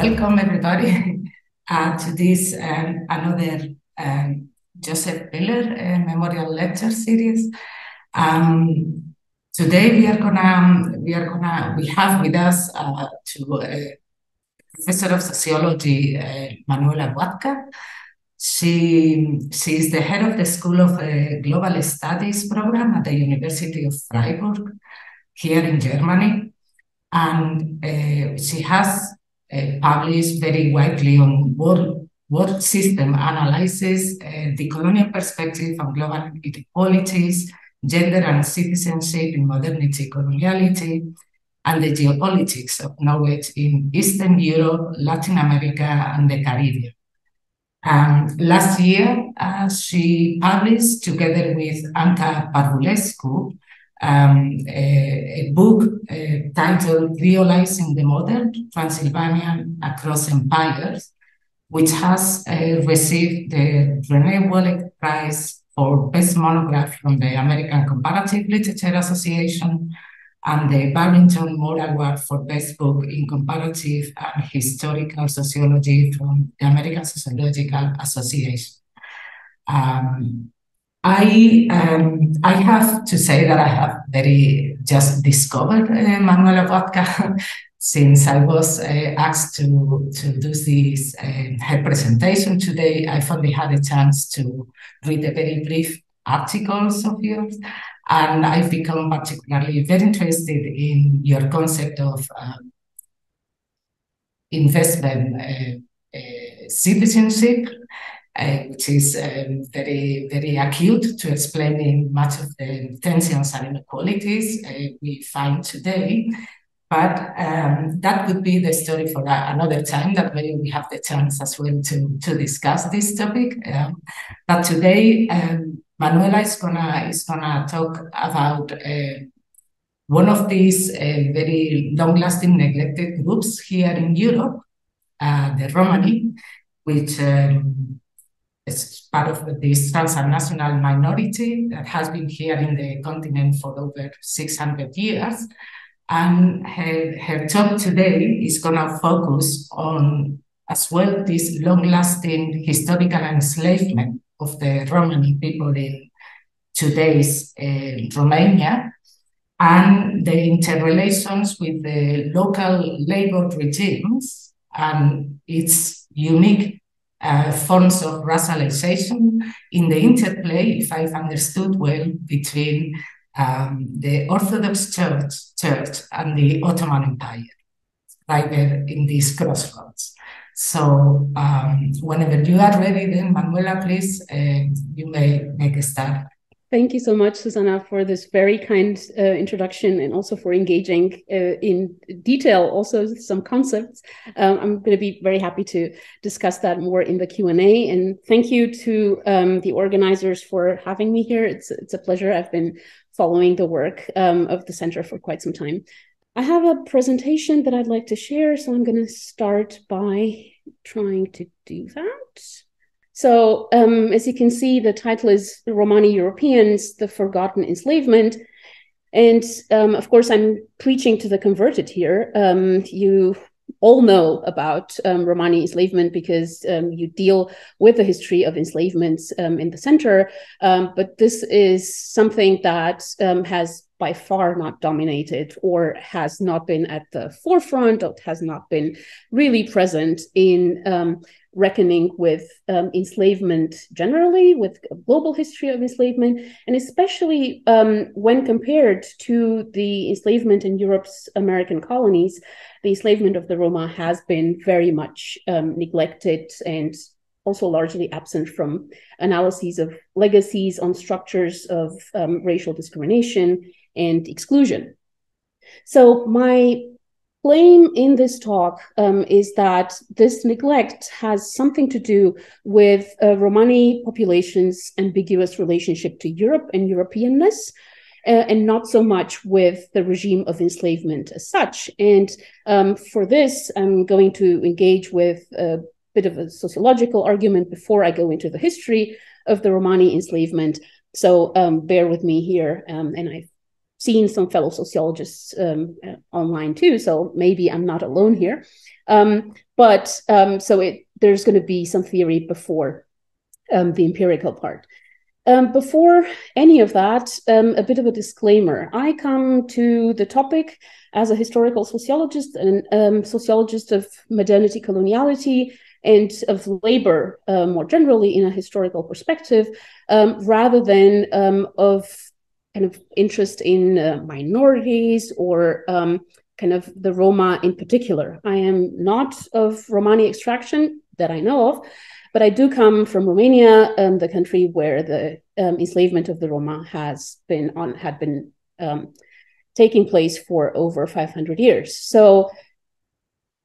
welcome everybody to this another Joseph Miller Memorial Lecture Series. Today we have with us Professor of Sociology Manuela Boatcă. She is the head of the School of Global Studies program at the University of Freiburg here in Germany, and she has published very widely on world system analysis, the colonial perspective on global inequalities, gender and citizenship in modernity, coloniality, and the geopolitics of knowledge in Eastern Europe, Latin America, and the Caribbean. Last year, she published, together with Anca Parvulescu, a book titled Creolizing the Modern, Transylvania Across Empires, which has received the René Wellek Prize for Best Monograph from the American Comparative Literature Association and the Barrington Moore Award for Best Book in Comparative and Historical Sociology from the American Sociological Association. I have to say that I have just discovered Manuela Boatcă since I was asked to do this her presentation today. I've only had a chance to read the very brief articles of yours, and I've become particularly very interested in your concept of investment citizenship, which is very, very acute to explaining much of the tensions and inequalities we find today. But that would be the story for another time, that way we have the chance as well to discuss this topic. But today, Manuela is gonna talk about one of these very long-lasting neglected groups here in Europe, the Romani, which is part of this transnational minority that has been here in the continent for over 600 years. And her talk today is going to focus on, as well, this long-lasting historical enslavement of the Romani people in today's Romania, and the interrelations with the local labor regimes and its unique forms of racialization in the interplay, if I've understood well, between the Orthodox Church and the Ottoman Empire, right there in these crossroads. So whenever you are ready, then Manuela, please, you may make a start. Thank you so much, Susanna, for this very kind introduction, and also for engaging in detail also some concepts. I'm going to be very happy to discuss that more in the Q&A. And thank you to the organizers for having me here. It's a pleasure. I've been following the work of the Center for quite some time. I have a presentation that I'd like to share, so I'm going to start by trying to do that. So as you can see, the title is Romani Europeans, the Forgotten Enslavement. And of course, I'm preaching to the converted here. You all know about Romani enslavement because you deal with the history of enslavements in the center. But this is something that has by far not dominated, or has not been at the forefront, or has not been really present in reckoning with enslavement generally, with a global history of enslavement, and especially when compared to the enslavement in Europe's American colonies. The enslavement of the Roma has been very much neglected, and also largely absent from analyses of legacies on structures of racial discrimination and exclusion. So my claim in this talk is that this neglect has something to do with Romani population's ambiguous relationship to Europe and Europeanness, and not so much with the regime of enslavement as such. And for this, I'm going to engage with a bit of a sociological argument before I go into the history of the Romani enslavement. So bear with me here, and I've seen some fellow sociologists online too, so maybe I'm not alone here. There's going to be some theory before the empirical part. Before any of that, a bit of a disclaimer. I come to the topic as a historical sociologist and sociologist of modernity, coloniality, and of labor more generally in a historical perspective, rather than of kind of interest in minorities or kind of the Roma in particular. I am not of Romani extraction that I know of, but I do come from Romania, the country where the enslavement of the Roma had been taking place for over 500 years. So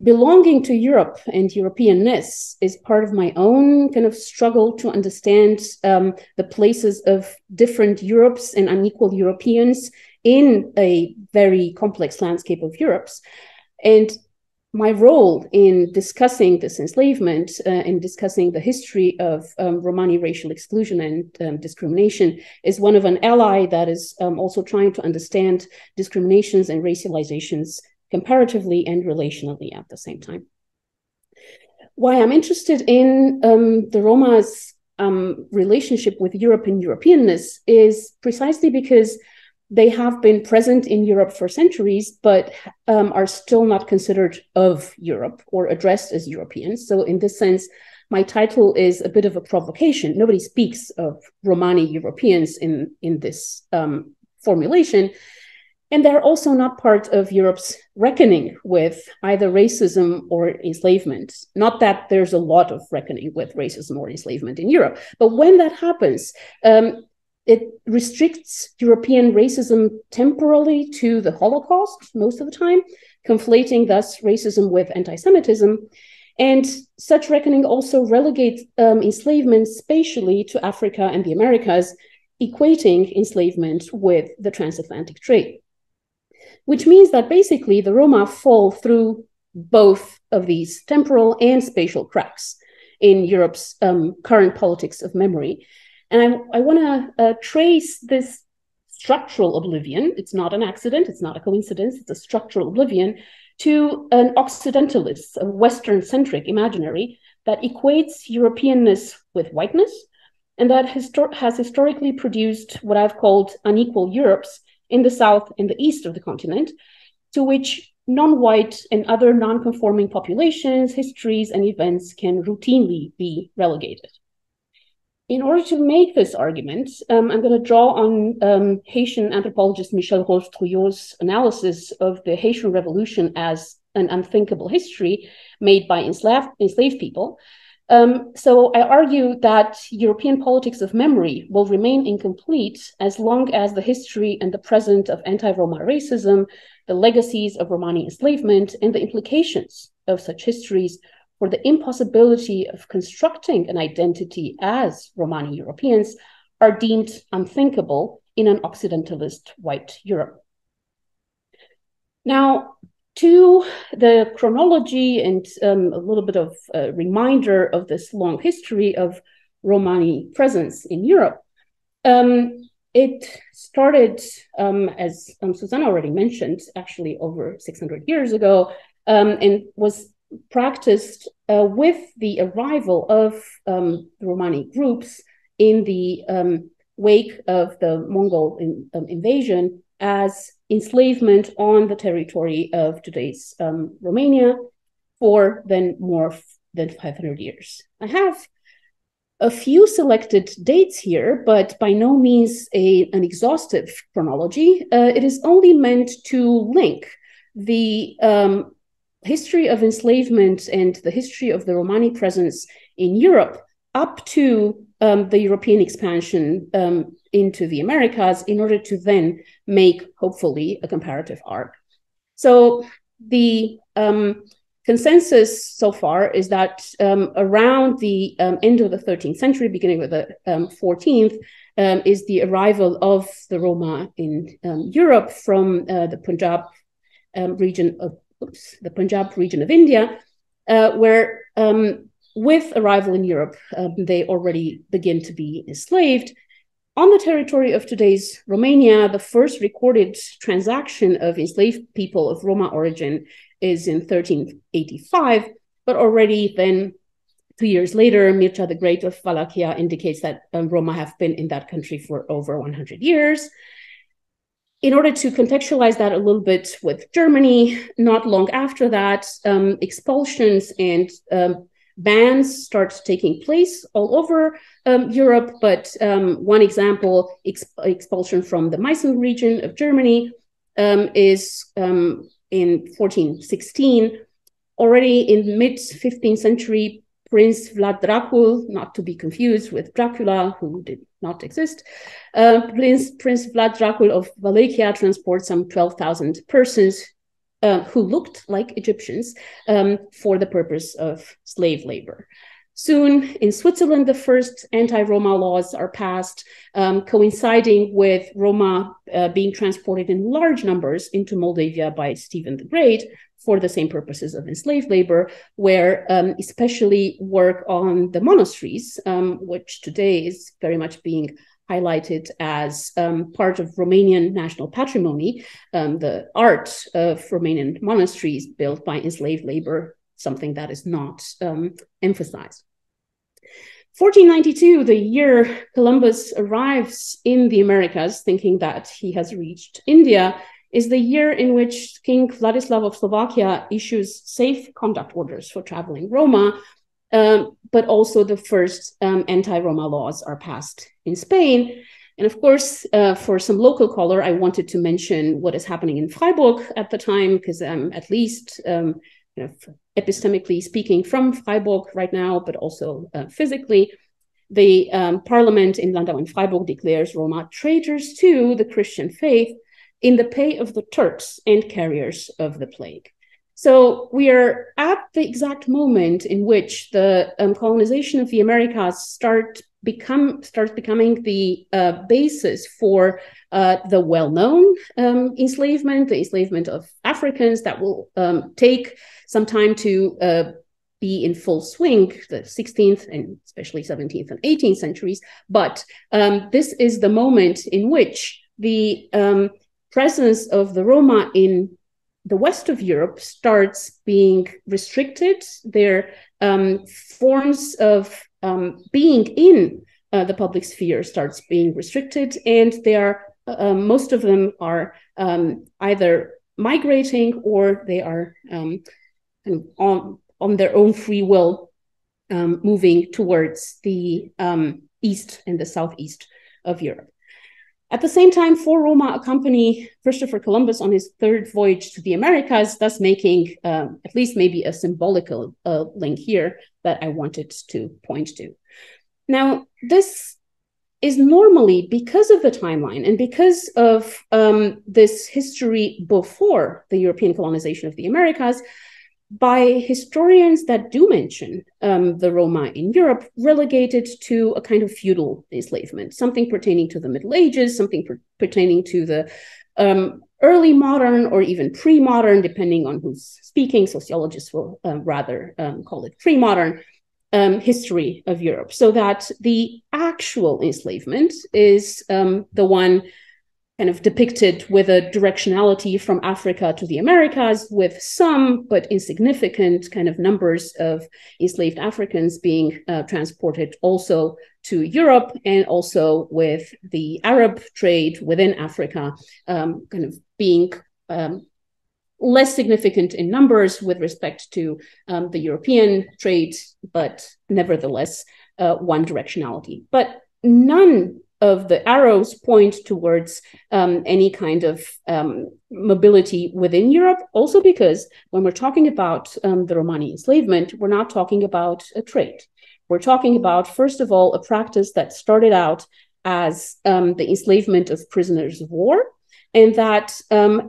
belonging to Europe and Europeanness is part of my own kind of struggle to understand the places of different Europes and unequal Europeans in a very complex landscape of Europes. And my role in discussing this enslavement and discussing the history of Romani racial exclusion and discrimination is one of an ally that is also trying to understand discriminations and racializations comparatively and relationally at the same time. Why I'm interested in the Roma's relationship with Europe and Europeanness is precisely because they have been present in Europe for centuries, but are still not considered of Europe or addressed as Europeans. So in this sense, my title is a bit of a provocation. Nobody speaks of Romani Europeans in this formulation. And they're also not part of Europe's reckoning with either racism or enslavement. Not that there's a lot of reckoning with racism or enslavement in Europe, but when that happens, it restricts European racism temporarily to the Holocaust most of the time, conflating thus racism with anti-Semitism. And such reckoning also relegates enslavement spatially to Africa and the Americas, equating enslavement with the transatlantic trade. Which means that basically the Roma fall through both of these temporal and spatial cracks in Europe's current politics of memory. And I want to trace this structural oblivion. It's not an accident, it's not a coincidence, it's a structural oblivion to an Occidentalist, a Western-centric imaginary that equates Europeanness with whiteness, and that has historically produced what I've called unequal Europes in the south and the east of the continent, to which non-white and other non-conforming populations, histories, and events can routinely be relegated. In order to make this argument, I'm going to draw on Haitian anthropologist Michel Rolf-Trouillot's analysis of the Haitian Revolution as an unthinkable history made by enslaved people. So I argue that European politics of memory will remain incomplete as long as the history and the present of anti-Roma racism, the legacies of Romani enslavement, and the implications of such histories for the impossibility of constructing an identity as Romani Europeans are deemed unthinkable in an Occidentalist white Europe. Now, to the chronology and a little bit of a reminder of this long history of Romani presence in Europe. It started, as Susanna already mentioned, actually over 600 years ago, and was practiced with the arrival of Romani groups in the wake of the Mongol invasion as enslavement on the territory of today's Romania for then more than 500 years. I have a few selected dates here, but by no means an exhaustive chronology. It is only meant to link the history of enslavement and the history of the Romani presence in Europe up to the European expansion into the Americas in order to then make, hopefully, a comparative arc. So the consensus so far is that around the end of the 13th century, beginning with the 14th, is the arrival of the Roma in Europe from the Punjab region of India, where with arrival in Europe, they already begin to be enslaved on the territory of today's Romania, the first recorded transaction of enslaved people of Roma origin is in 1385, but already then 2 years later, Mircea the Great of Wallachia indicates that Roma have been in that country for over 100 years. In order to contextualize that a little bit with Germany, not long after that, expulsions and bans start taking place all over Europe. But one example, expulsion from the Meissen region of Germany is in 1416. Already in mid-15th century, Prince Vlad Dracul, not to be confused with Dracula, who did not exist, Prince Vlad Dracul of Wallachia transports some 12,000 persons who looked like Egyptians for the purpose of slave labor. Soon in Switzerland, the first anti-Roma laws are passed, coinciding with Roma being transported in large numbers into Moldavia by Stephen the Great for the same purposes of enslaved labor, where especially work on the monasteries, which today is very much being highlighted as part of Romanian national patrimony, the art of Romanian monasteries built by enslaved labor, something that is not emphasized. 1492, the year Columbus arrives in the Americas, thinking that he has reached India, is the year in which King Vladislav of Slovakia issues safe conduct orders for traveling Roma, but also the first anti-Roma laws are passed in Spain. And of course, for some local color, I wanted to mention what is happening in Freiburg at the time, because I'm at least epistemically speaking from Freiburg right now, but also physically. The parliament in Landau and Freiburg declares Roma traitors to the Christian faith in the pay of the Turks and carriers of the plague. So we are at the exact moment in which the colonization of the Americas starts becoming the basis for the well-known enslavement, the enslavement of Africans that will take some time to be in full swing, the 16th and especially 17th and 18th centuries. But this is the moment in which the presence of the Roma in the west of Europe starts being restricted. Their forms of being in the public sphere starts being restricted, and they are most of them are either migrating or they are on their own free will moving towards the east and the southeast of Europe. At the same time, 4 Roma accompany Christopher Columbus on his third voyage to the Americas, thus making at least maybe a symbolical link here that I wanted to point to. Now, this is normally, because of the timeline and because of this history before the European colonization of the Americas, by historians that do mention the Roma in Europe, relegated to a kind of feudal enslavement, something pertaining to the Middle Ages, something pertaining to the early modern or even pre-modern, depending on who's speaking. Sociologists will rather call it pre-modern history of Europe, so that the actual enslavement is the one kind of depicted with a directionality from Africa to the Americas, with some but insignificant kind of numbers of enslaved Africans being transported also to Europe, and also with the Arab trade within Africa kind of being less significant in numbers with respect to the European trade, but nevertheless one directionality. But none of the arrows point towards any kind of mobility within Europe, also because when we're talking about the Romani enslavement, we're not talking about a trade. We're talking about, first of all, a practice that started out as the enslavement of prisoners of war, and that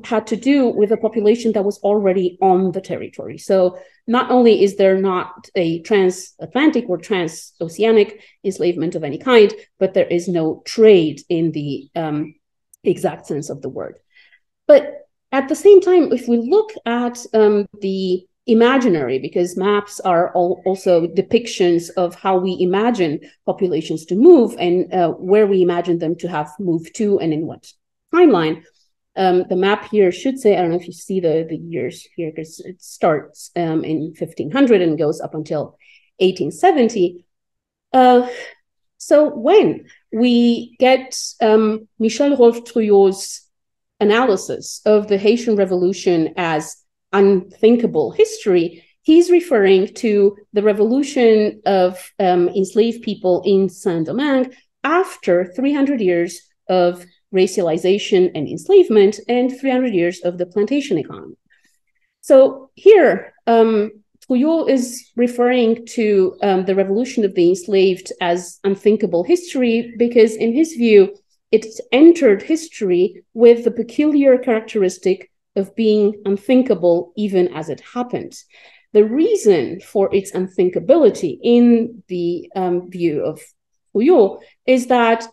had to do with a population that was already on the territory. So not only is there not a transatlantic or transoceanic enslavement of any kind, but there is no trade in the exact sense of the word. But at the same time, if we look at the imaginary, because maps are also depictions of how we imagine populations to move and where we imagine them to have moved to and in what timeline. The map here should say, I don't know if you see the years here, because it starts in 1500 and goes up until 1870. So when we get Michel Rolf-Trouillot's analysis of the Haitian Revolution as unthinkable history, he's referring to the revolution of enslaved people in Saint-Domingue after 300 years of racialization and enslavement and 300 years of the plantation economy. So here, Trouillot is referring to the revolution of the enslaved as unthinkable history because, in his view, it entered history with the peculiar characteristic of being unthinkable even as it happened. The reason for its unthinkability in the view of Trouillot is that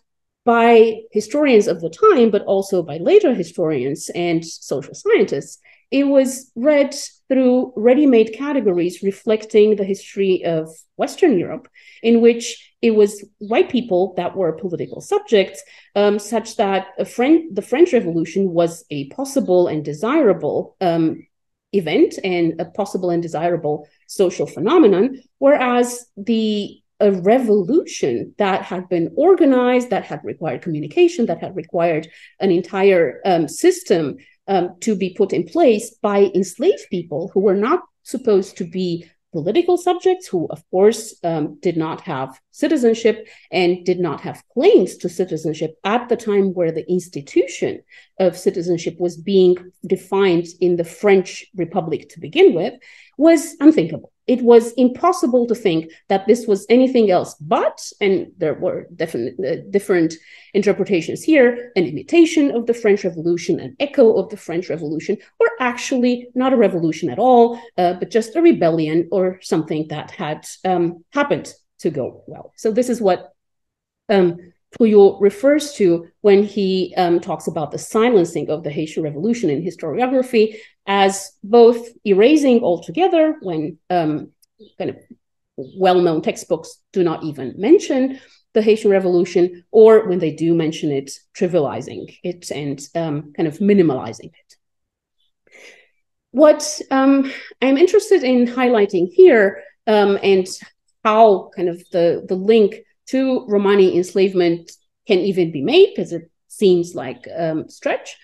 by historians of the time, but also by later historians and social scientists, it was read through ready-made categories reflecting the history of Western Europe, in which it was white people that were political subjects, such that the French Revolution was a possible and desirable event and a possible and desirable social phenomenon, whereas a revolution that had been organized, that had required communication, that had required an entire system to be put in place by enslaved people who were not supposed to be political subjects, who, of course, did not have citizenship and did not have claims to citizenship at the time where the institution of citizenship was being defined in the French Republic to begin with, was unthinkable. It was impossible to think that this was anything else but, and there were different interpretations here, an imitation of the French Revolution, an echo of the French Revolution, or actually not a revolution at all, but just a rebellion or something that had happened to go well. So this is what Trouillot refers to when he talks about the silencing of the Haitian Revolution in historiography as both erasing altogether when kind of well-known textbooks do not even mention the Haitian Revolution, or when they do mention it, trivializing it and kind of minimalizing it. What I'm interested in highlighting here and how kind of the link to Romani enslavement can even be made, because it seems like a stretch,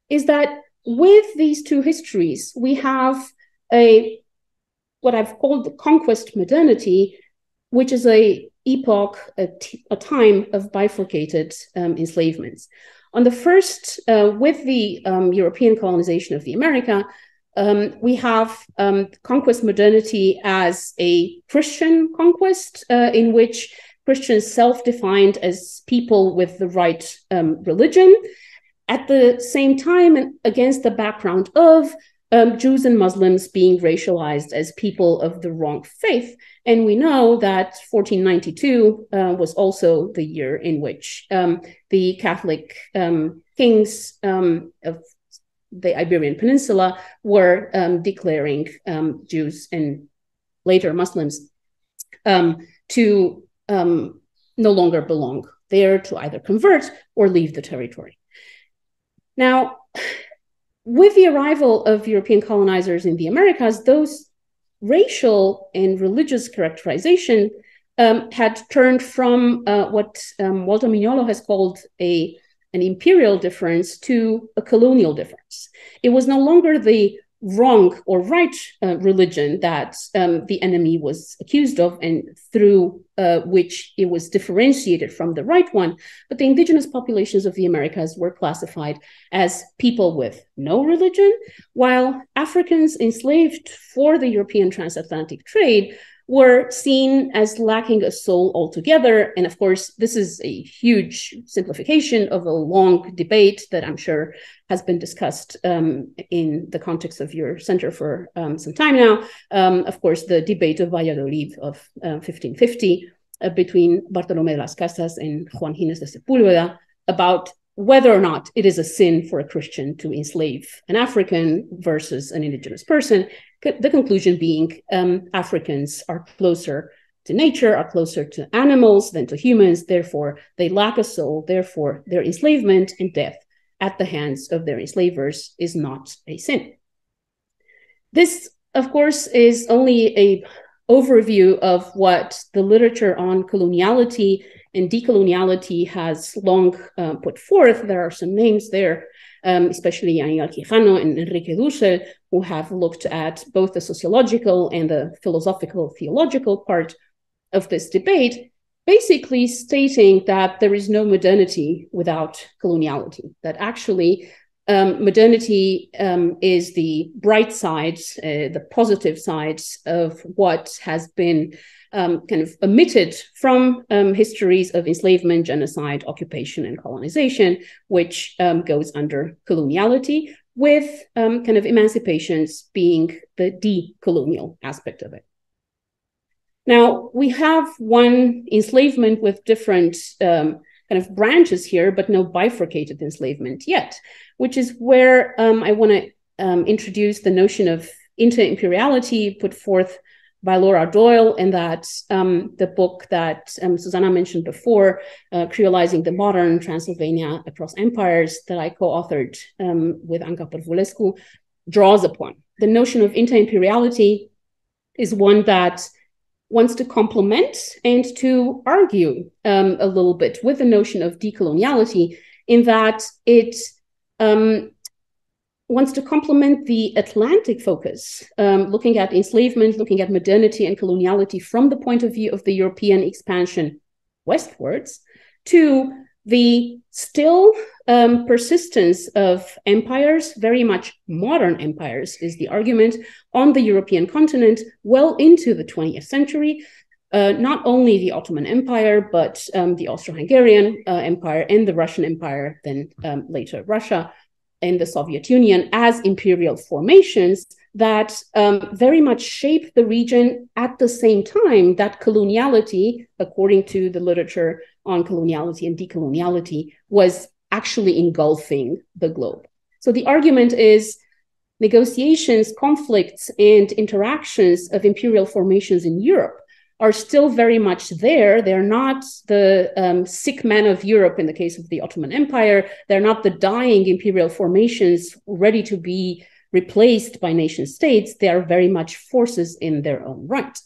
is that with these two histories, we have what I've called the conquest modernity, which is a epoch, a time of bifurcated enslavements. On the first, with the European colonization of the America, we have conquest modernity as a Christian conquest in which Christians self-defined as people with the right religion, at the same time and against the background of Jews and Muslims being racialized as people of the wrong faith. And we know that 1492 was also the year in which the Catholic kings of the Iberian Peninsula were declaring Jews and later Muslims to no longer belong there, to either convert or leave the territory. Now, with the arrival of European colonizers in the Americas, those racial and religious characterization had turned from what Walter Mignolo has called an imperial difference to a colonial difference. It was no longer the wrong or right religion that the enemy was accused of and through which it was differentiated from the right one, but the indigenous populations of the Americas were classified as people with no religion, while Africans enslaved for the European transatlantic trade were seen as lacking a soul altogether. And of course, this is a huge simplification of a long debate that I'm sure has been discussed in the context of your center for some time now. Of course, the debate of Valladolid of 1550 between Bartolomé de las Casas and Juan Gines de Sepúlveda about whether or not it is a sin for a Christian to enslave an African versus an indigenous person. the conclusion being Africans are closer to nature, are closer to animals than to humans, therefore they lack a soul, therefore their enslavement and death at the hands of their enslavers is not a sin. This, of course, is only an overview of what the literature on coloniality and decoloniality has long put forth. There are some names there, especially Aníbal Quijano and Enrique Dussel, who have looked at both the sociological and the philosophical, theological part of this debate, basically stating that there is no modernity without coloniality, that actually modernity is the bright side, the positive side of what has been kind of omitted from histories of enslavement, genocide, occupation, and colonization, which goes under coloniality, with kind of emancipations being the decolonial aspect of it. Now, we have one enslavement with different kind of branches here, but no bifurcated enslavement yet, which is where I want to introduce the notion of inter-imperiality put forth by Laura Doyle, and that the book that Susanna mentioned before, Creolizing the Modern, Transylvania Across Empires, that I co-authored with Anca Parvulescu, draws upon. The notion of inter-imperiality is one that wants to complement and to argue a little bit with the notion of decoloniality, in that it wants to complement the Atlantic focus, looking at enslavement, looking at modernity and coloniality from the point of view of the European expansion westwards, to the still persistence of empires, very much modern empires is the argument, on the European continent well into the 20th century, not only the Ottoman Empire, but the Austro-Hungarian Empire and the Russian Empire, then later Russia and the Soviet Union, as imperial formations that very much shape the region at the same time that coloniality, according to the literature on coloniality and decoloniality, was actually engulfing the globe. So the argument is negotiations, conflicts, and interactions of imperial formations in Europe are still very much there. They're not the sick men of Europe in the case of the Ottoman Empire. They're not the dying imperial formations ready to be replaced by nation states. They are very much forces in their own right.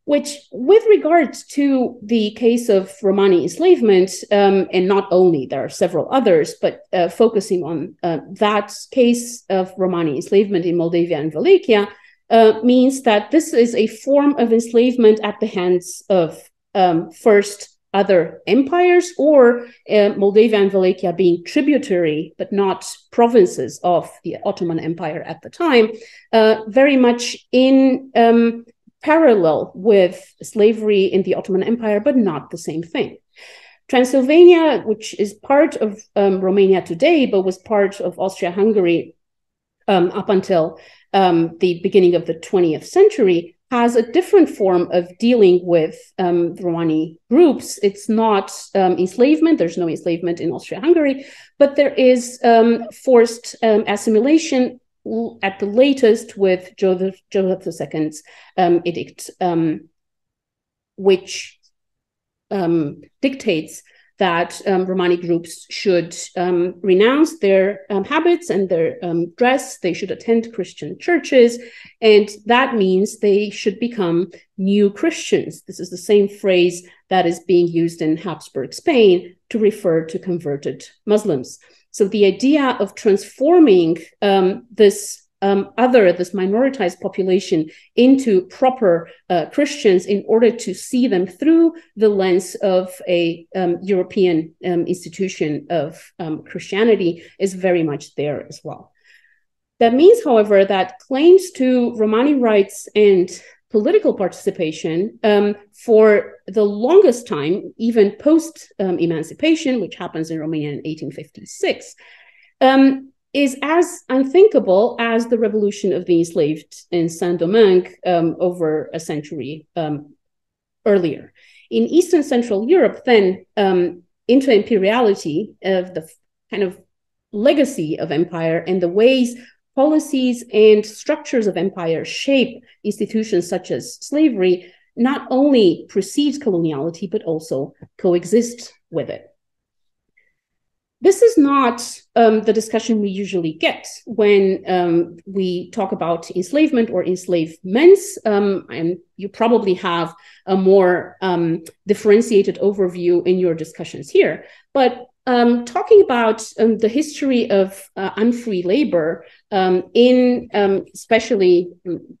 Which, with regards to the case of Romani enslavement, and not only, there are several others, but focusing on that case of Romani enslavement in Moldavia and Wallachia, means that this is a form of enslavement at the hands of first other empires, or Moldavia and Wallachia being tributary but not provinces of the Ottoman Empire at the time, very much in parallel with slavery in the Ottoman Empire, but not the same thing. Transylvania, which is part of Romania today, but was part of Austria-Hungary up until the beginning of the 20th century, has a different form of dealing with the Romani groups. It's not enslavement. There's no enslavement in Austria-Hungary, but there is forced assimilation at the latest with Joseph II's edict, which dictates that Romani groups should renounce their habits and their dress. They should attend Christian churches, and that means they should become new Christians. This is the same phrase that is being used in Habsburg Spain to refer to converted Muslims. So the idea of transforming this minoritized population into proper Christians in order to see them through the lens of a European institution of Christianity is very much there as well. That means, however, that claims to Romani rights and political participation for the longest time, even post-emancipation, which happens in Romania in 1856, is as unthinkable as the revolution of the enslaved in Saint-Domingue over a century earlier. In Eastern Central Europe, then, inter-imperiality of the kind of legacy of empire and the ways policies and structures of empire shape institutions such as slavery not only precedes coloniality, but also coexist with it. This is not the discussion we usually get when we talk about enslavement or enslavements, and you probably have a more differentiated overview in your discussions here. But talking about the history of unfree labor in especially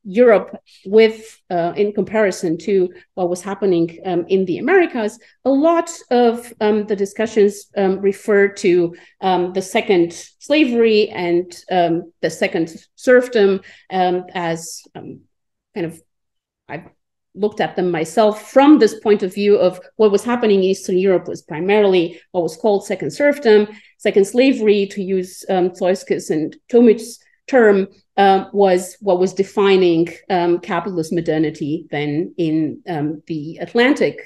Europe with in comparison to what was happening in the Americas, a lot of the discussions refer to the second slavery and the second serfdom as kind of, I've looked at them myself from this point of view of what was happening in Eastern Europe was primarily what was called second serfdom. Second slavery, to use Zeuskis and Tomic's term, was what was defining capitalist modernity then in the Atlantic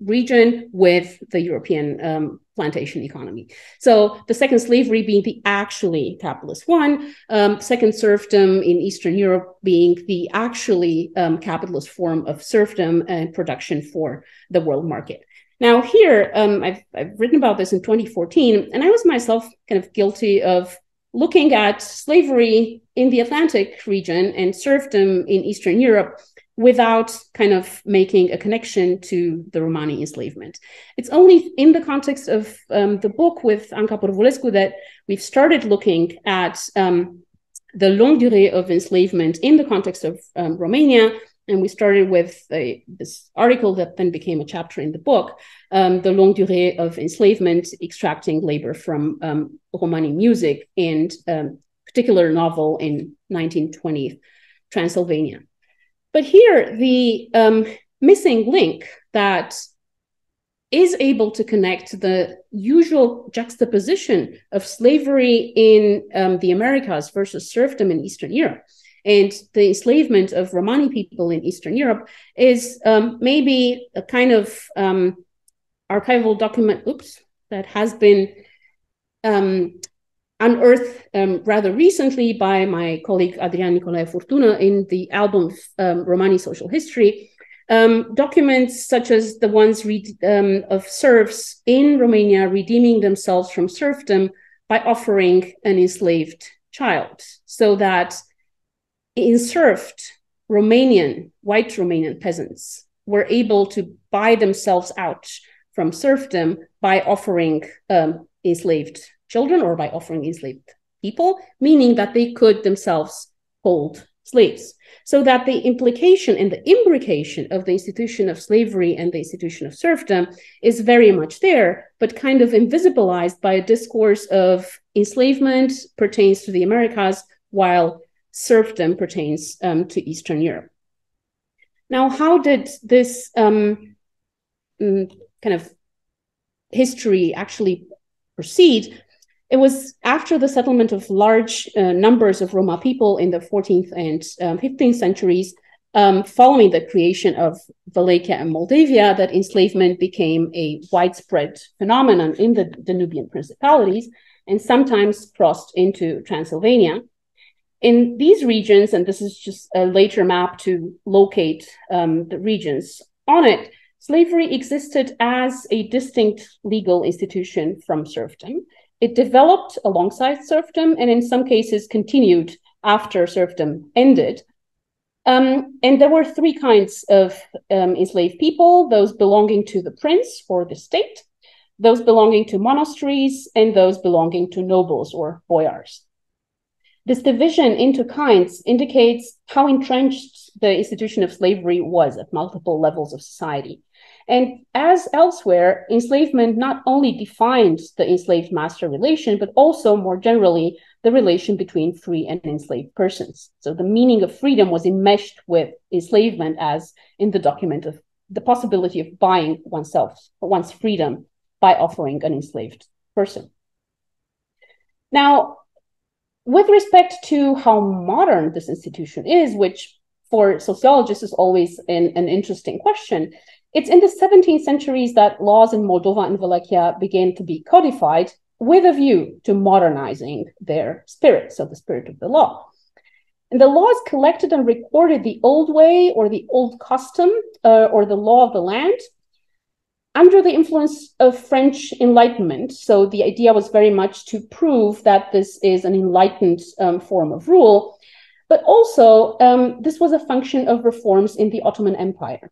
region with the European plantation economy. So the second slavery being the actually capitalist one, second serfdom in Eastern Europe being the actually capitalist form of serfdom and production for the world market. Now here, I've written about this in 2014, and I was myself kind of guilty of looking at slavery in the Atlantic region and serfdom in Eastern Europe without kind of making a connection to the Romani enslavement. It's only in the context of the book with Anca Parvulescu that we've started looking at the longue durée of enslavement in the context of Romania. And we started with this article that then became a chapter in the book, the longue durée of enslavement, extracting labor from Romani music, and particular novel in 1920s Transylvania. But here, the missing link that is able to connect the usual juxtaposition of slavery in the Americas versus serfdom in Eastern Europe and the enslavement of Romani people in Eastern Europe is maybe a kind of archival document, that has been unearthed rather recently by my colleague Adrian Nicolae Furtună in the album Romani Social History, documents such as the ones of serfs in Romania redeeming themselves from serfdom by offering an enslaved child, so that enserfed white Romanian peasants were able to buy themselves out from serfdom by offering enslaved children or by offering enslaved people, meaning that they could themselves hold slaves. So that the implication and the imbrication of the institution of slavery and the institution of serfdom is very much there, but kind of invisibilized by a discourse of enslavement pertains to the Americas, while serfdom pertains to Eastern Europe. Now, how did this kind of history actually proceed? It was after the settlement of large numbers of Roma people in the 14th and 15th centuries, following the creation of Wallachia and Moldavia, that enslavement became a widespread phenomenon in the Danubian principalities and sometimes crossed into Transylvania. In these regions, and this is just a later map to locate the regions on it, slavery existed as a distinct legal institution from serfdom. It developed alongside serfdom and in some cases continued after serfdom ended. And there were three kinds of enslaved people: those belonging to the prince or the state, those belonging to monasteries, and those belonging to nobles or boyars. This division into kinds indicates how entrenched the institution of slavery was at multiple levels of society. And as elsewhere, enslavement not only defined the enslaved-master relation, but also more generally the relation between free and enslaved persons. So the meaning of freedom was enmeshed with enslavement, as in the document of the possibility of buying one's freedom by offering an enslaved person. Now, with respect to how modern this institution is, which for sociologists is always an interesting question, it's in the 17th centuries that laws in Moldova and Wallachia began to be codified with a view to modernizing their spirit, so the spirit of the law. And the laws collected and recorded the old way or the old custom or the law of the land under the influence of French Enlightenment. So the idea was very much to prove that this is an enlightened form of rule, but also this was a function of reforms in the Ottoman Empire.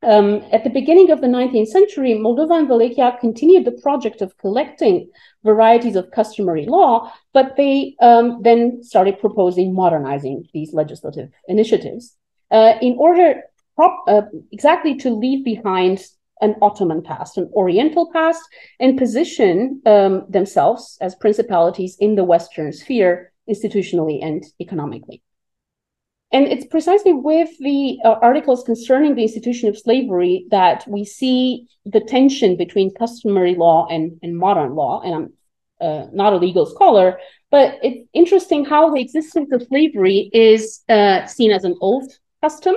At the beginning of the 19th century, Moldova and Wallachia continued the project of collecting varieties of customary law, but they then started proposing modernizing these legislative initiatives in order exactly to leave behind an Ottoman past, an Oriental past, and position themselves as principalities in the Western sphere, institutionally and economically. And it's precisely with the articles concerning the institution of slavery that we see the tension between customary law and modern law. And I'm not a legal scholar, but it's interesting how the existence of slavery is seen as an old custom.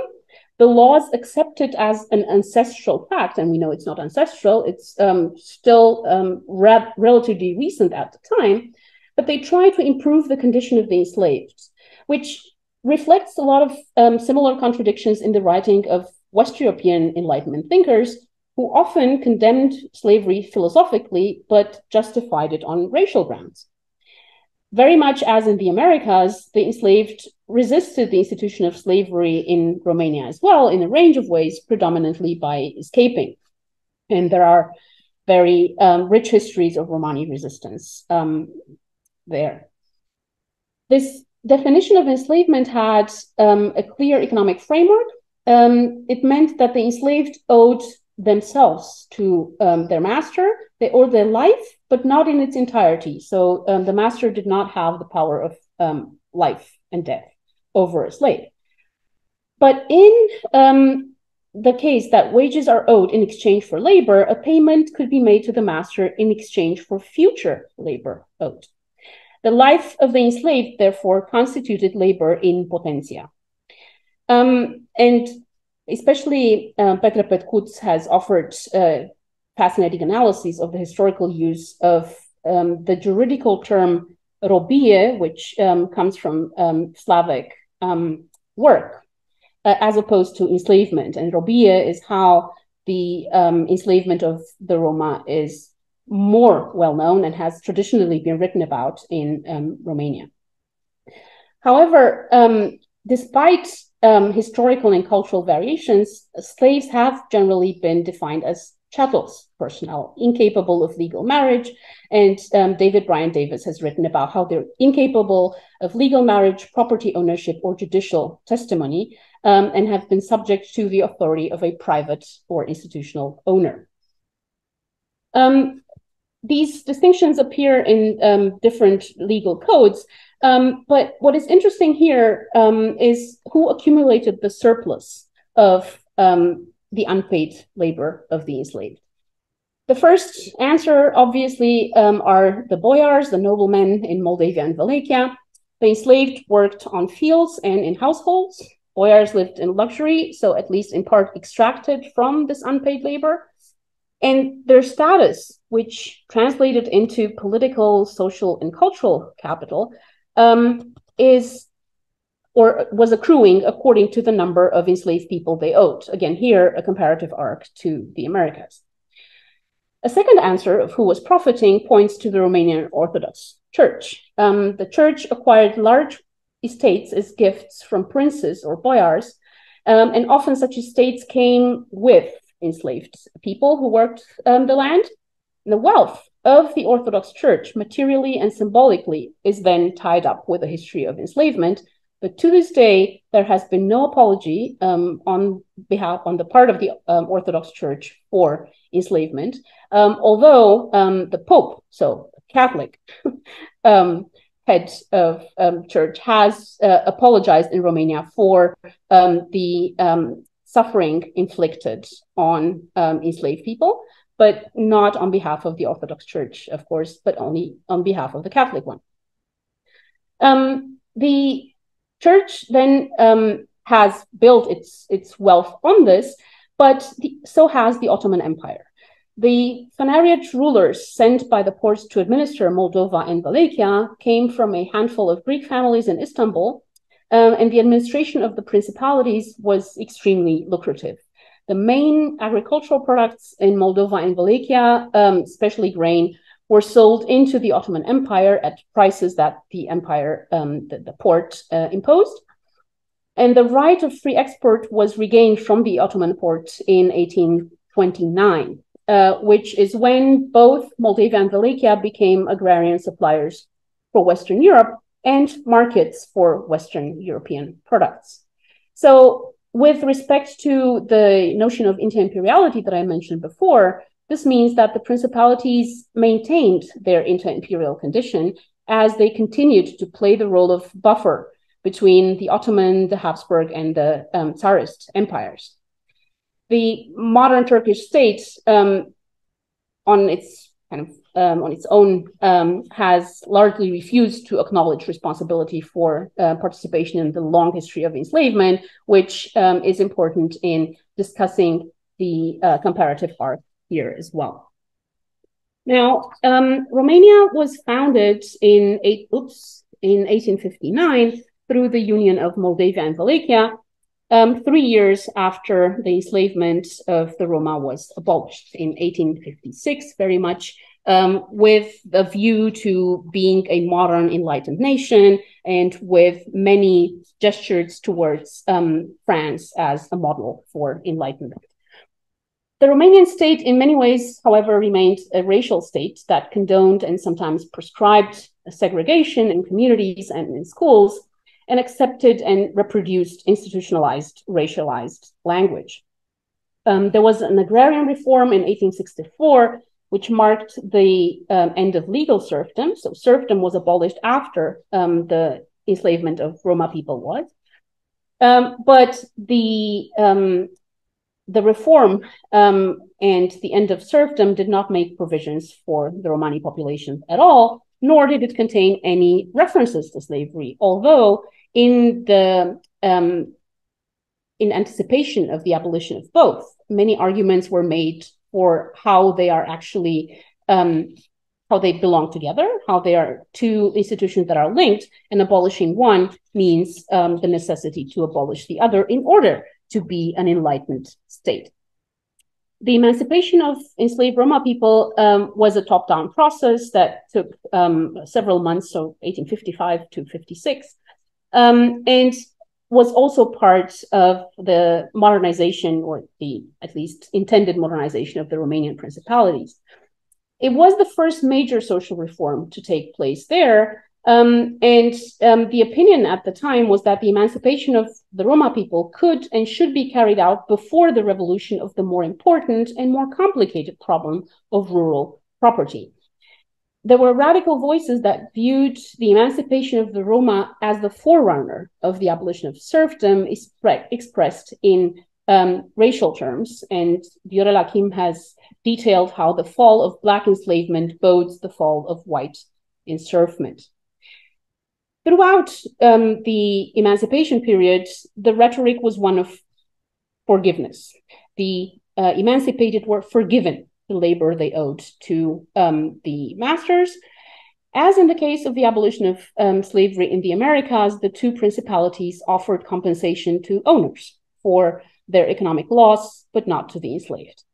The laws accepted as an ancestral fact, and we know it's not ancestral, it's still relatively recent at the time, but they try to improve the condition of the enslaved, which reflects a lot of similar contradictions in the writing of West European Enlightenment thinkers who often condemned slavery philosophically, but justified it on racial grounds. Very much as in the Americas, the enslaved resisted the institution of slavery in Romania as well, in a range of ways, predominantly by escaping. And there are very rich histories of Romani resistance there. This definition of enslavement had a clear economic framework. It meant that the enslaved owed themselves to their master. They owed their life, but not in its entirety. So the master did not have the power of life and death over a slave. But in the case that wages are owed in exchange for labor, a payment could be made to the master in exchange for future labor owed. The life of the enslaved, therefore, constituted labor in potentia. And especially Petre Petcuț has offered fascinating analysis of the historical use of the juridical term robie, which comes from Slavic work, as opposed to enslavement. And robie is how the enslavement of the Roma is more well-known and has traditionally been written about in Romania. However, despite historical and cultural variations, slaves have generally been defined as chattels, personnel, incapable of legal marriage. And David Bryan Davis has written about how they're incapable of legal marriage, property ownership, or judicial testimony, and have been subject to the authority of a private or institutional owner. These distinctions appear in different legal codes, but what is interesting here is who accumulated the surplus of the unpaid labor of the enslaved. The first answer, obviously, are the boyars, the noblemen in Moldavia and Wallachia. The enslaved worked on fields and in households. Boyars lived in luxury, so at least in part extracted from this unpaid labor. And their status, which translated into political, social, and cultural capital, was accruing according to the number of enslaved people they owed. Again, here, a comparative arc to the Americas. A second answer of who was profiting points to the Romanian Orthodox Church. The church acquired large estates as gifts from princes or boyars, and often such estates came with enslaved people who worked the land. And the wealth of the Orthodox Church, materially and symbolically, is then tied up with a history of enslavement. But to this day, there has been no apology on the part of the Orthodox Church for enslavement, although the Pope, so Catholic head of church, has apologized in Romania for the suffering inflicted on enslaved people, but not on behalf of the Orthodox Church, of course, but only on behalf of the Catholic one. The church then has built its wealth on this, but so has the Ottoman Empire. The Phanariot rulers sent by the Portes to administer Moldova and Wallachia came from a handful of Greek families in Istanbul, and the administration of the principalities was extremely lucrative. The main agricultural products in Moldova and Wallachia, especially grain, were sold into the Ottoman Empire at prices that the empire, the Porte, imposed. And the right of free export was regained from the Ottoman Porte in 1829, which is when both Moldavia and Wallachia became agrarian suppliers for Western Europe and markets for Western European products. So with respect to the notion of inter-imperiality that I mentioned before, this means that the principalities maintained their inter-imperial condition as they continued to play the role of buffer between the Ottoman, the Habsburg, and the Tsarist empires. The modern Turkish state, on its own, has largely refused to acknowledge responsibility for participation in the long history of enslavement, which is important in discussing the comparative arc here as well. Now, Romania was founded in 1859 through the union of Moldavia and Wallachia, 3 years after the enslavement of the Roma was abolished in 1856, very much with a view to being a modern enlightened nation and with many gestures towards France as a model for enlightenment. The Romanian state in many ways, however, remained a racial state that condoned and sometimes prescribed segregation in communities and in schools, and accepted and reproduced institutionalized, racialized language. There was an agrarian reform in 1864, which marked the end of legal serfdom. So serfdom was abolished after the enslavement of Roma people was. But the reform and the end of serfdom did not make provisions for the Romani population at all, nor did it contain any references to slavery, although in anticipation of the abolition of both, many arguments were made for how they are actually, how they belong together, how they are two institutions that are linked, and abolishing one means the necessity to abolish the other in order to be an enlightened state. The emancipation of enslaved Roma people was a top-down process that took several months, so 1855 to 56, and was also part of the modernization, or the at least intended modernization of the Romanian principalities. It was the first major social reform to take place there, and the opinion at the time was that the emancipation of the Roma people could and should be carried out before the revolution of the more important and more complicated problem of rural property. There were radical voices that viewed the emancipation of the Roma as the forerunner of the abolition of serfdom, expressed in racial terms, and Viorel Achim has detailed how the fall of Black enslavement bodes the fall of white enslavement. Throughout the emancipation period, the rhetoric was one of forgiveness. The emancipated were forgiven the labor they owed to the masters. As in the case of the abolition of slavery in the Americas, the two principalities offered compensation to owners for their economic loss, but not to the enslaved.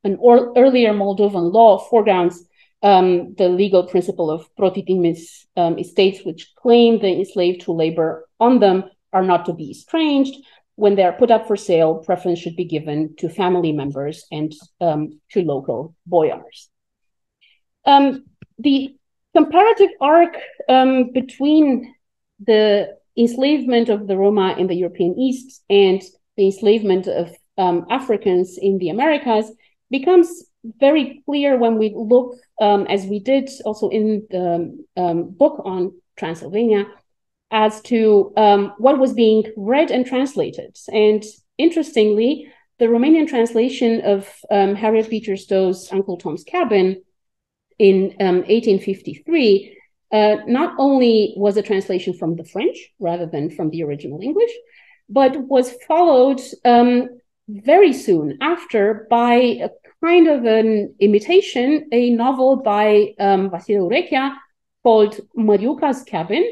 An earlier Moldovan law foregrounds the legal principle of protitimis, estates which claim the enslaved who labor on them are not to be estranged. When they are put up for sale, preference should be given to family members and to local boyars. The comparative arc between the enslavement of the Roma in the European East and the enslavement of Africans in the Americas becomes very clear when we look, as we did also in the book on Transylvania, as to what was being read and translated. And interestingly, the Romanian translation of Harriet Beecher Stowe's Uncle Tom's Cabin in 1853 not only was a translation from the French rather than from the original English, but was followed very soon after by a kind of an imitation, a novel by Vasile Urechia called Mariuca's Cabin,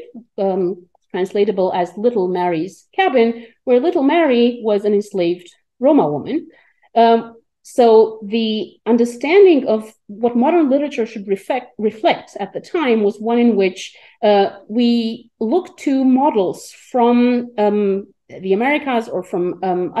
translatable as Little Mary's Cabin, where Little Mary was an enslaved Roma woman. So the understanding of what modern literature should reflect at the time was one in which we look to models from the Americas or from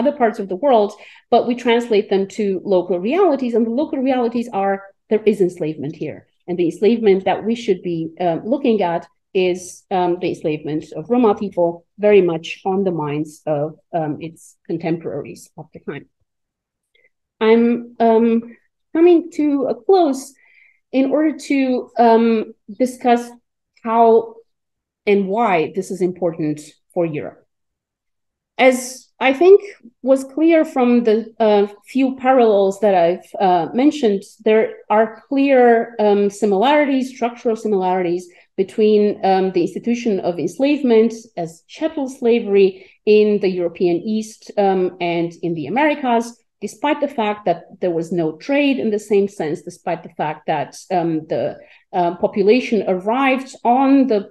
other parts of the world, but we translate them to local realities. And the local realities are, there is enslavement here. And the enslavement that we should be looking at is the enslavement of Roma people, very much on the minds of its contemporaries of the time. I'm coming to a close in order to discuss how and why this is important for Europe. As I think was clear from the few parallels that I've mentioned, there are clear similarities, structural similarities between the institution of enslavement as chattel slavery in the European East and in the Americas, despite the fact that there was no trade in the same sense, despite the fact that the population arrived on the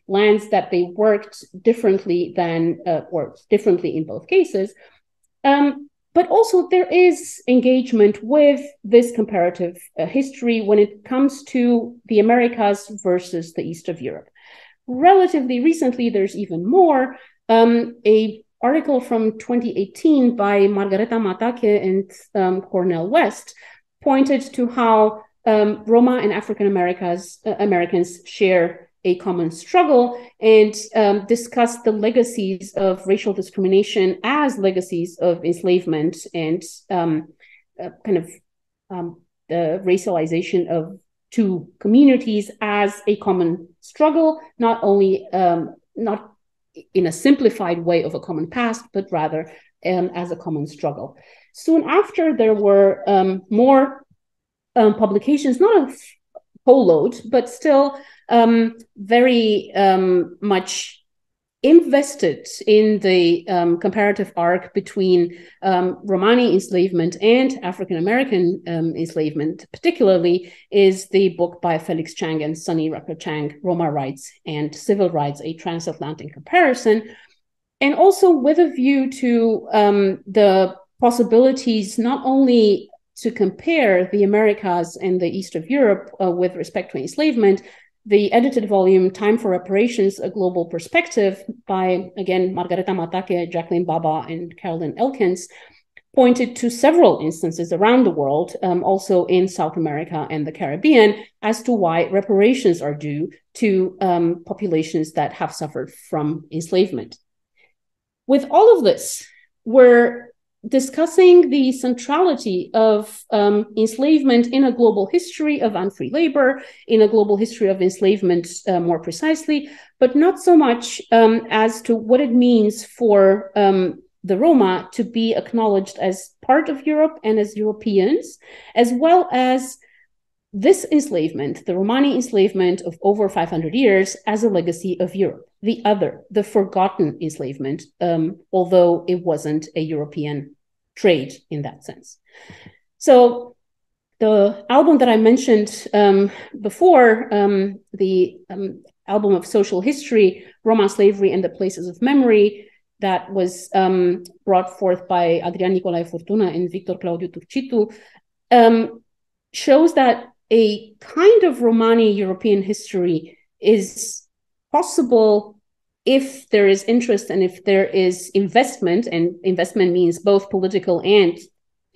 lands that they worked differently than, or differently in both cases. But also there is engagement with this comparative history when it comes to the Americas versus the East of Europe. Relatively recently, there's even more. A article from 2018 by Margareta Matake and Cornell West pointed to how Roma and African Americans share a common struggle and discussed the legacies of racial discrimination as legacies of enslavement and the racialization of two communities as a common struggle, not only not in a simplified way of a common past, but rather as a common struggle. Soon after, there were more publications, not a whole load, but still very much invested in the comparative arc between Romani enslavement and African-American enslavement, particularly, is the book by Felix Chang and Sunny Rucker-Chang, Roma Rights and Civil Rights, a Transatlantic Comparison, and also with a view to the possibilities not only to compare the Americas and the East of Europe with respect to enslavement. The edited volume, Time for Reparations, A Global Perspective, by, again, Margareta Matake, Jacqueline Baba, and Carolyn Elkins, pointed to several instances around the world, also in South America and the Caribbean, as to why reparations are due to populations that have suffered from enslavement. With all of this, we're discussing the centrality of enslavement in a global history of unfree labor, in a global history of enslavement more precisely, but not so much as to what it means for the Roma to be acknowledged as part of Europe and as Europeans, as well as this enslavement, the Romani enslavement of over 500 years, as a legacy of Europe. The other, the forgotten enslavement, although it wasn't a European trade in that sense. So the album that I mentioned before, the album of social history, Roma Slavery and the Places of Memory, that was brought forth by Adrian Nicolae Fortuna and Victor Claudiu Turcitu, shows that a kind of Romani European history is possible if there is interest and if there is investment, and investment means both political and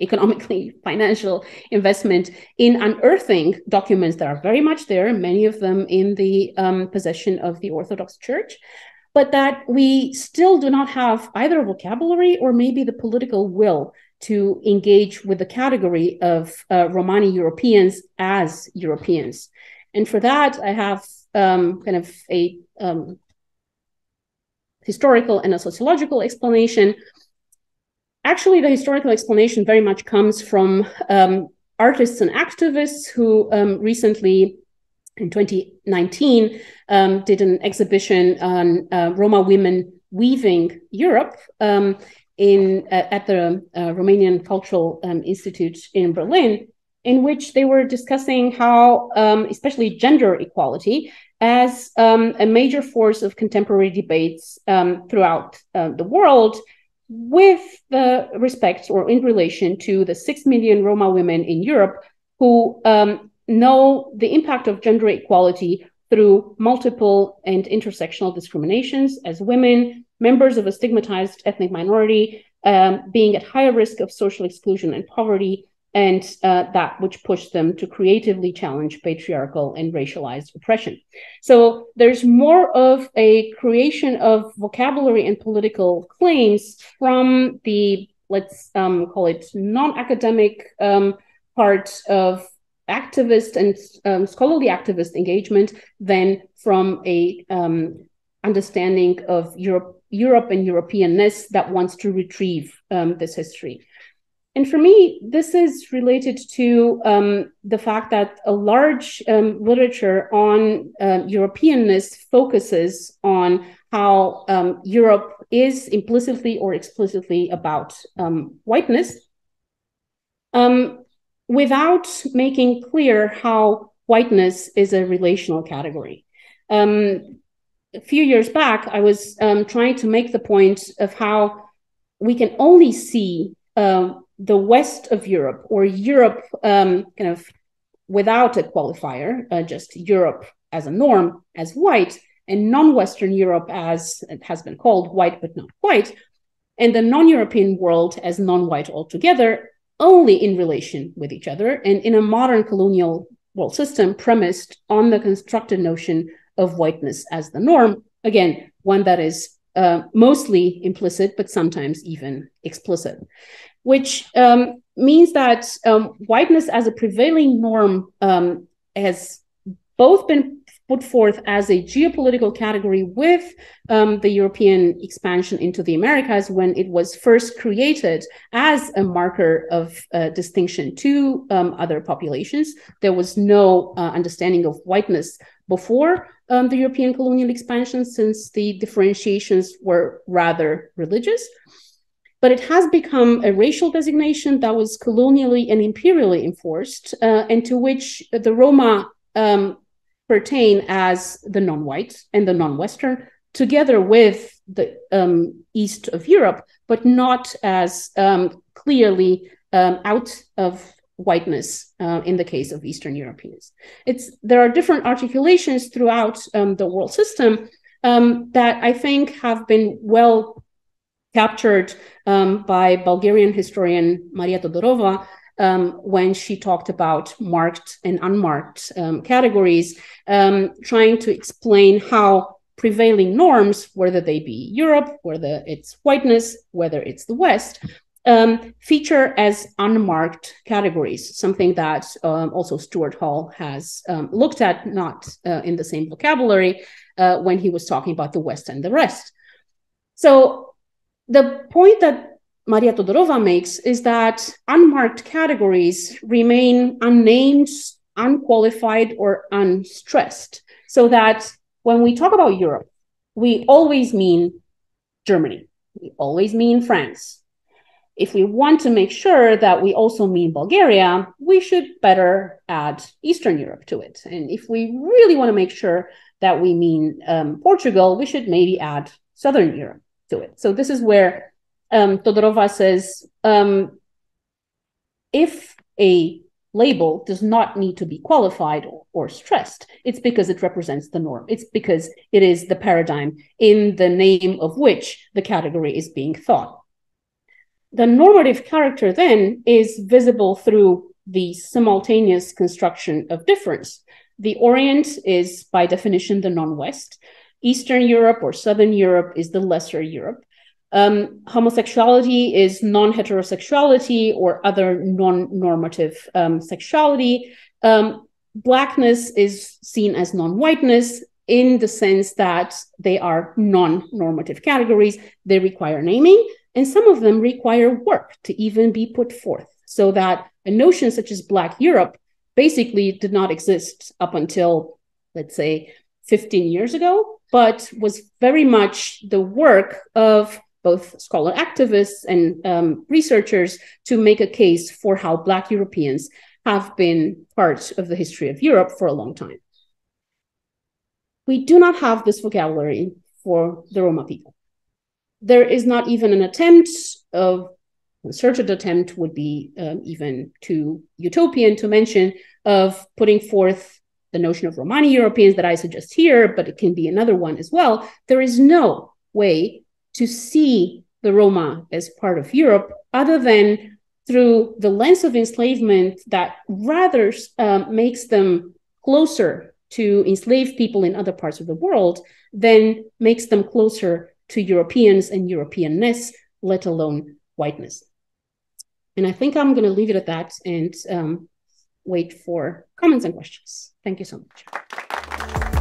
economically financial investment in unearthing documents that are very much there, many of them in the possession of the Orthodox Church, but that we still do not have either a vocabulary or maybe the political will to engage with the category of Romani Europeans as Europeans. And for that, I have kind of a historical and a sociological explanation. Actually, the historical explanation very much comes from artists and activists who recently, in 2019, did an exhibition on Roma women weaving Europe. at the Romanian Cultural Institute in Berlin, in which they were discussing how, especially gender equality, as a major force of contemporary debates throughout the world, with the respect or in relation to the 6 million Roma women in Europe who know the impact of gender equality through multiple and intersectional discriminations as women, members of a stigmatized ethnic minority, being at higher risk of social exclusion and poverty, and that which pushed them to creatively challenge patriarchal and racialized oppression. So there's more of a creation of vocabulary and political claims from the, let's call it non-academic part of activist and scholarly activist engagement than from a understanding of Europe and Europeanness that wants to retrieve this history. And for me, this is related to the fact that a large literature on Europeanness focuses on how Europe is implicitly or explicitly about whiteness, without making clear how whiteness is a relational category. A few years back, I was trying to make the point of how we can only see the West of Europe, or Europe kind of without a qualifier, just Europe as a norm, as white, and non-Western Europe as it has been called, white but not white, and the non-European world as non-white altogether, only in relation with each other, and in a modern colonial world system premised on the constructed notion of whiteness as the norm, again, one that is mostly implicit, but sometimes even explicit, which means that whiteness as a prevailing norm has both been put forth as a geopolitical category with the European expansion into the Americas when it was first created as a marker of distinction to other populations. There was no understanding of whiteness before the European colonial expansion, since the differentiations were rather religious. But it has become a racial designation that was colonially and imperially enforced, and to which the Roma pertain as the non-white and the non-Western, together with the east of Europe, but not as clearly out of whiteness in the case of Eastern Europeans. There are different articulations throughout the world system that I think have been well captured by Bulgarian historian Maria Todorova when she talked about marked and unmarked categories, trying to explain how prevailing norms, whether they be Europe, whether it's whiteness, whether it's the West, feature as unmarked categories, something that also Stuart Hall has looked at, not in the same vocabulary, when he was talking about the West and the rest. So the point that Maria Todorova makes is that unmarked categories remain unnamed, unqualified, or unstressed, so that when we talk about Europe, we always mean Germany, we always mean France. If we want to make sure that we also mean Bulgaria, we should better add Eastern Europe to it. And if we really want to make sure that we mean Portugal, we should maybe add Southern Europe to it. So this is where Todorova says, if a label does not need to be qualified or stressed, it's because it represents the norm. It's because it is the paradigm in the name of which the category is being thought. The normative character then is visible through the simultaneous construction of difference. The Orient is by definition the non-West. Eastern Europe or Southern Europe is the lesser Europe. Homosexuality is non-heterosexuality or other non-normative sexuality. Blackness is seen as non-whiteness in the sense that they are non-normative categories. They require naming, and some of them require work to even be put forth, so that a notion such as Black Europe basically did not exist up until, let's say, 15 years ago, but was very much the work of both scholar activists and researchers to make a case for how Black Europeans have been part of the history of Europe for a long time. We do not have this vocabulary for the Roma people. There is not even an attempt of, a concerted attempt would be even too utopian to mention, of putting forth the notion of Romani Europeans that I suggest here, but it can be another one as well. There is no way to see the Roma as part of Europe other than through the lens of enslavement that rather makes them closer to enslaved people in other parts of the world than makes them closer to Europeans and Europeanness, let alone whiteness. And I think I'm going to leave it at that and wait for comments and questions. Thank you so much.